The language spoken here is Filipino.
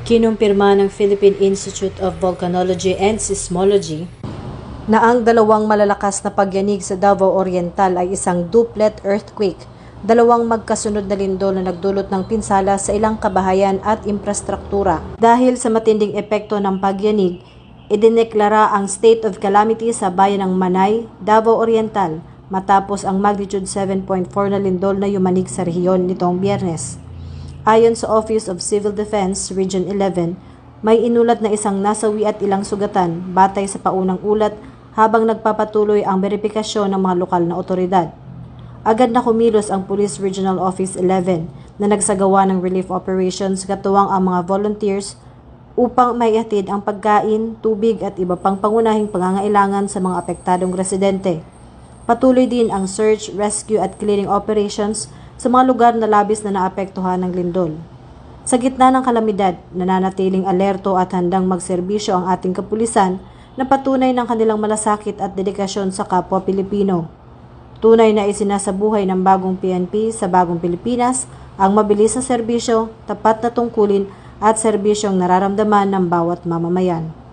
Kinumpirma ng Philippine Institute of Volcanology and Seismology na ang dalawang malalakas na pagyanig sa Davao Oriental ay isang duplet earthquake, dalawang magkasunod na lindol na nagdulot ng pinsala sa ilang kabahayan at infrastruktura. Dahil sa matinding epekto ng pagyanig, idineklara ang state of calamity sa bayan ng Manay, Davao Oriental, matapos ang magnitude 7.4 na lindol na yumanig sa rehiyon nitong Biyernes. Ayon sa Office of Civil Defense, Region 11, may inulat na isang nasawi at ilang sugatan batay sa paunang ulat habang nagpapatuloy ang beripikasyon ng mga lokal na otoridad. Agad na kumilos ang Police Regional Office 11 na nagsagawa ng relief operations katuwang ang mga volunteers upang maihatid ang pagkain, tubig at iba pang pangunahing pangangailangan sa mga apektadong residente. Patuloy din ang search, rescue at clearing operations sa mga lugar na labis na naapektuhan ng lindol. Sa gitna ng kalamidad, nananatiling alerto at handang magserbisyo ang ating kapulisan na patunay ng kanilang malasakit at dedikasyon sa kapwa Pilipino. Tunay na isinasabuhay ng bagong PNP sa bagong Pilipinas ang mabilis na serbisyo, tapat na tungkulin at serbisyong nararamdaman ng bawat mamamayan.